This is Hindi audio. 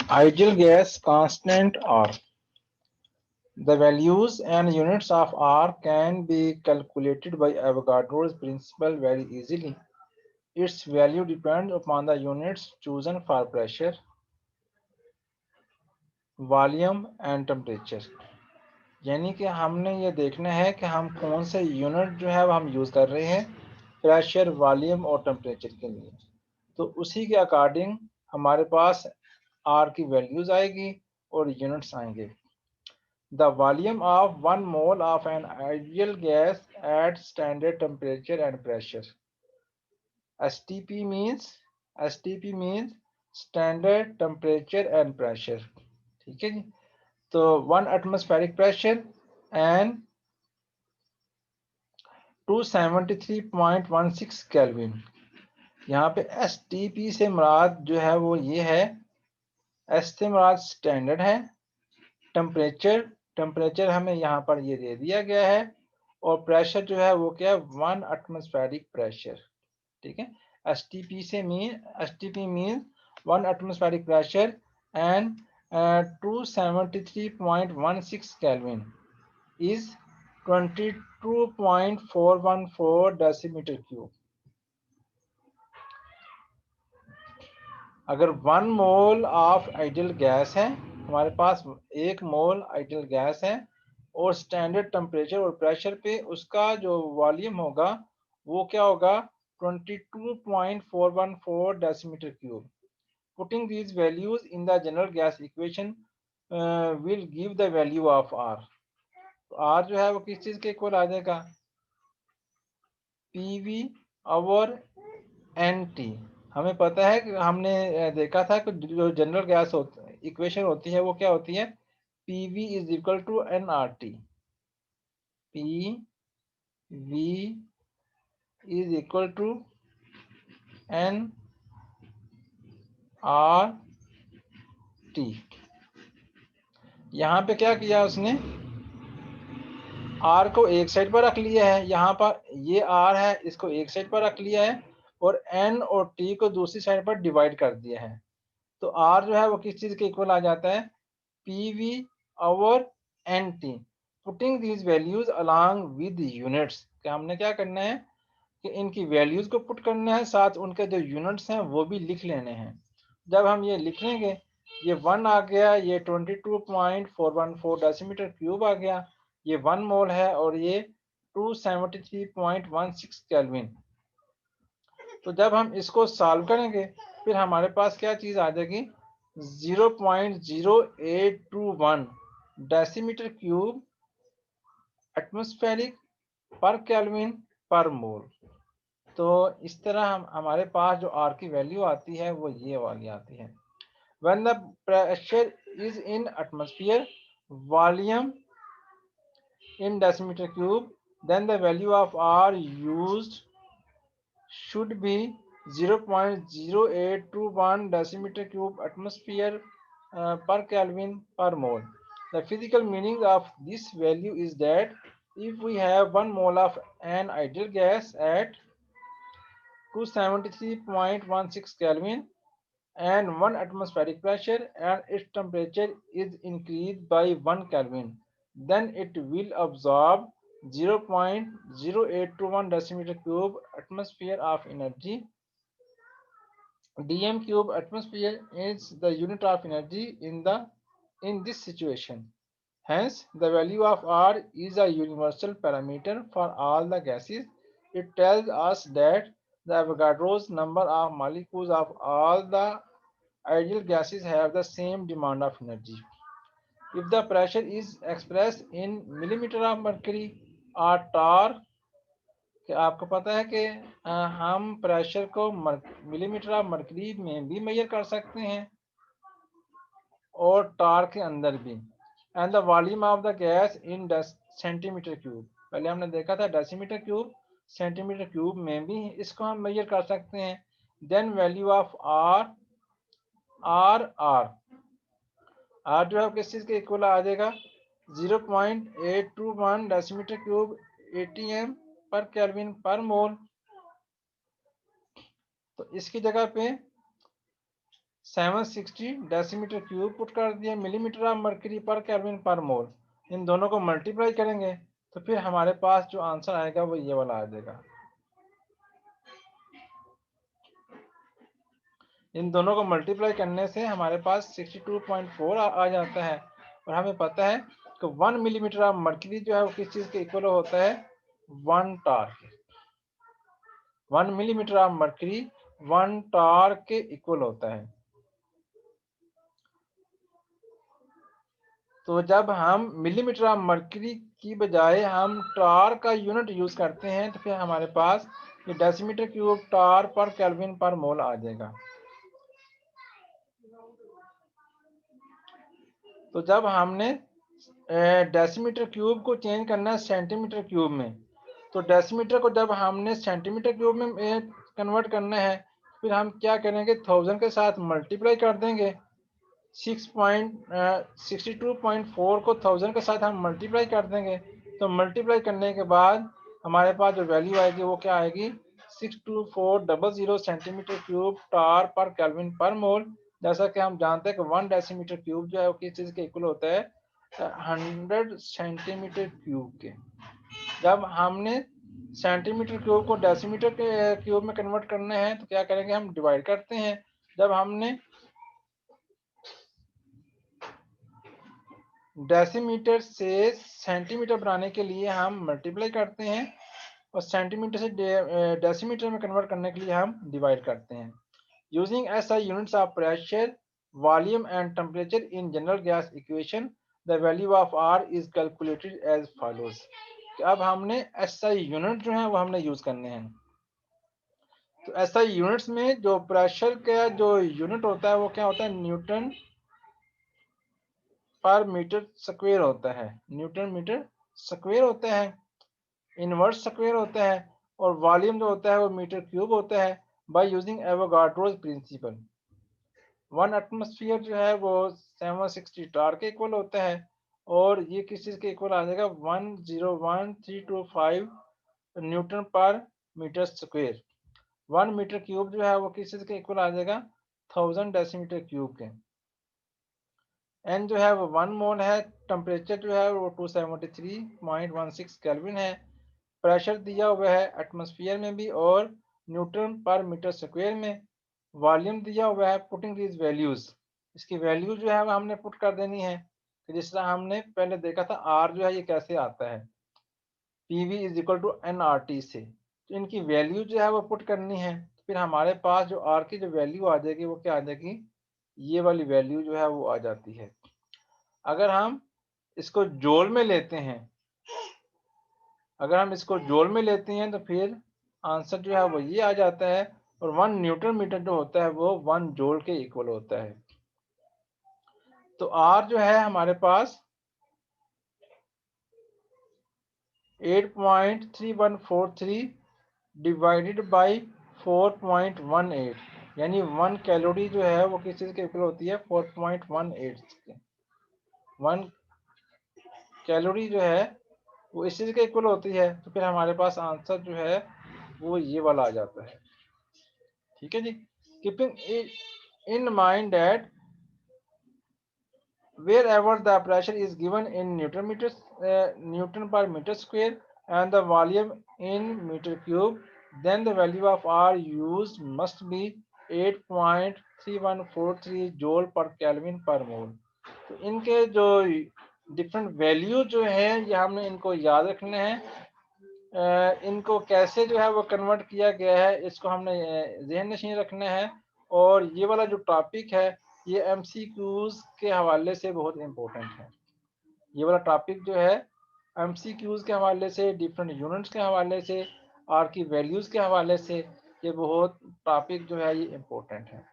Ideal gas constant R. The values and units of R can be calculated by Avogadro's principle very easily. Its value depends upon the units chosen for pressure, volume and temperature. यानी कि हमने ये देखना है कि हम कौन से यूनिट जो है वो हम यूज़ कर रहे हैं प्रेशर, वॉल्यूम और टेम्परेचर के लिए। तो उसी के अकॉर्डिंग हमारे पास आर की वैल्यूज़ आएगी और यूनिट्स आएंगे। The volume of 1 mole of an ideal gas at standard temperature and pressure. STP means standard temperature and pressure. ठीक है जी। तो 1 एटमॉस्फेरिक प्रेशर एंड 273.16 केल्विन। यहाँ पे STP से मुराद जो है वो ये है, एस से मुराद स्टैंडर्ड है, टेम्परेचर हमें यहाँ पर ये दे दिया गया है, और प्रेशर जो है वो क्या है 1 एटमॉस्फेरिक प्रेशर। ठीक है। STP mean 1 atmospheric pressure and 273.16 kelvin is 22.414 decimetre cube. अगर 1 मोल ऑफ आइडियल गैस है, हमारे पास 1 मोल आइडियल गैस है और स्टैंडर्ड टेम्परेचर और प्रेशर पे उसका जो वॉल्यूम होगा वो क्या होगा 22.414 decimetre cube. Putting these values in the general gas equation will give the value of R. तो आर जो है वो किस चीज के इक्वल आ जाएगा, पीवी और एन टी। हमें पता है कि हमने देखा था कि जो जनरल गैस इक्वेशन होती है वो क्या होती है, PV is equal to n R T. P V is equal to n R T. यहाँ पे क्या किया उसने, आर को एक साइड पर रख लिया है, यहाँ पर ये आर है इसको एक साइड पर रख लिया है और एन और टी को दूसरी साइड पर डिवाइड कर दिया है। तो आर जो है वो किस चीज के इक्वल आ जाता है, पी वी और n T. Putting these values along with units, कि हमने क्या करना है कि इनकी वैल्यूज को पुट करना है, साथ उनके जो यूनिट्स हैं वो भी लिख लेने हैं। जब हम ये लिख लेंगे, ये 1 आ गया, ये 22.414 डेसीमीटर क्यूब आ गया, ये 1 मोल है और ये 273.16 केल्विन। तो जब हम इसको सॉल्व करेंगे फिर हमारे पास क्या चीज आ जाएगी, 0.0821 डेसीमीटर क्यूब एटमॉस्फेरिक पर केल्विन पर मोल। तो इस तरह हमारे पास जो आर की वैल्यू आती है वो ये वाली आती है। When the pressure is in atmosphere, volume in decimeter cube, then the value of R used should be 0.0821 decimeter cube atmosphere per Kelvin per mole. The physical meaning of this value is that if we have 1 mole of an ideal gas at 273.16 Kelvin and 1 atmospheric pressure and its temperature is increased by 1 Kelvin, then it will absorb 0.0821 decimeter cube atmosphere of energy. dm cube atmosphere is the unit of energy in this situation. Hence, the value of R is a universal parameter for all the gases. It tells us that the Avogadro's number of molecules of all the ideal gases have the same demand of energy. If the pressure is expressed in millimeter of mercury or torr, कि आपको पता है कि हम प्रेशर को मिलीमीटर ऑफ मर्करी में भी मेजर कर सकते हैं और टार के अंदर भी। And the volume of the gas in centimetre cube, पहले हमने देखा था डेसीमीटर क्यूब, सेंटीमीटर क्यूब में भी इसको हम मेजर कर सकते हैं। देन वैल्यू ऑफ आर जो है किस चीज के इक्वल आ जाएगा, 0.821 डेसीमीटर क्यूब एटीएम पर केल्विन पर मोल। तो इसकी जगह पे 760 डेसीमीटर क्यूब पुट कर दिया मिलीमीटर ऑफ मर्क्यूरी पर केल्विन पर मोल। इन दोनों को मल्टीप्लाई करेंगे तो फिर हमारे पास जो आंसर आएगा वो ये वाला आ जाएगा। इन दोनों को मल्टीप्लाई करने से हमारे पास 62.4 आ जाता है। और हमें पता है कि 1 मिलीमीटर ऑफ मर्क्यूरी जो है वो किस चीज के इक्वल होता है, 1 टार के। 1 मिलीमीटर ऑफ मर्क्यूरी 1 टार के इक्वल होता है। तो जब हम मिलीमीटर ऑफ मर्क्यूरी की बजाय हम टार का यूनिट यूज करते हैं तो फिर हमारे पास ये डेसीमीटर क्यूब टार पर केल्विन पर मोल आ जाएगा। तो जब हमने डेसीमीटर क्यूब को चेंज करना है सेंटीमीटर क्यूब में, तो डेसीमीटर को जब हमने सेंटीमीटर क्यूब में कन्वर्ट करना है फिर हम क्या करेंगे, 1000 के साथ मल्टीप्लाई कर देंगे। 62.4 को 1000 के साथ हम मल्टीप्लाई कर देंगे। तो मल्टीप्लाई करने के बाद हमारे पास जो वैल्यू आएगी वो क्या आएगी, 62400 सेंटीमीटर क्यूब टार पर केल्विन पर मोल। जैसा कि हम जानते हैं कि 1 डेसीमीटर क्यूब जो है वो किस चीज के इक्वल होता है, 100 सेंटीमीटर क्यूब के। जब हमने सेंटीमीटर क्यूब को डेसीमीटर के क्यूब में कन्वर्ट करना है तो क्या करेंगे, हम डिवाइड करते हैं। जब हमने डेसीमीटर से सेंटीमीटर बनाने के लिए हम मल्टीप्लाई करते हैं और सेंटीमीटर से डेसीमीटर में कन्वर्ट करने के लिए हम डिवाइड करते हैं। Using SI units of pressure, volume and temperature in general gas equation, the value of R is calculated as follows. अब हमने SI यूनिट जो है वो हमने यूज करने हैं। तो SI यूनिट्स में जो प्रेशर का जो यूनिट होता है वो क्या होता है, न्यूटन पर मीटर स्क्वायर होता है। न्यूटन मीटर स्क्वायर होता है, इनवर्स स्क्वायर होता है, और वॉल्यूम जो होता है वो मीटर क्यूब होता है by using Avogadro's principle. 1 atmosphere जो है वो 760 टार के इक्वल होता है और ये किस चीज के इक्वल आ जाएगा, 101325 न्यूटन पर मीटर स्क्वायर। 1 मीटर क्यूब जो है वो किस चीज के इक्वल आ जाएगा, 1000 डेसीमीटर क्यूब के। एन जो है वो 1 मोल है। टेम्परेचर जो है वो 273.16 केल्विन है। प्रेशर दिया हुआ है एटमॉस्फेयर में भी और न्यूटन पर मीटर स्क्वायर में। वॉल्यूम दिया हुआ है। पुटिंग दीज वैल्यूज, इसकी वैल्यू जो है वो हमने पुट कर देनी है। तो जिस तरह हमने पहले देखा था आर जो है ये कैसे आता है, PV is equal to n R T से। तो इनकी वैल्यू जो है वो पुट करनी है। फिर हमारे पास जो आर की जो वैल्यू आ जाएगी वो क्या आ जाएगी, ये वाली वैल्यू जो है वो आ जाती है। अगर हम इसको जोल में लेते हैं, अगर हम इसको जोल में लेते हैं तो फिर आंसर जो है वो ये आ जाता है। और 1 न्यूटन मीटर जो होता है वो 1 जोल के इक्वल होता है। तो आर जो है हमारे पास 8.3143 डिवाइडेड बाई 4.18, यानी 1 कैलोरी जो है वो किस चीज के इक्वल होती है, 4.18 के। 1 कैलोरी जो है वो इस चीज के इक्वल होती है। तो फिर हमारे पास आंसर जो है वो ये वाला आ जाता है। ठीक है जी। Keeping in mind that wherever the pressure is given in Newton per meter square and the volume in meter cube, then the value of R used must be 8.3143 joule per Kelvin per mole। तो इनके जो डिफरेंट वैल्यू जो है ये हमने इनको याद रखने हैं। इनको कैसे जो है वो कन्वर्ट किया गया है इसको हमने ज़हन नशीन रखना है। और ये वाला जो टॉपिक है ये MCQs के हवाले से बहुत इम्पोर्टेंट है। ये वाला टॉपिक जो है MCQs के हवाले से, डिफरेंट यूनिट्स के हवाले से, आर की वैल्यूज़ के हवाले से, ये बहुत टॉपिक जो है ये इम्पोर्टेंट है।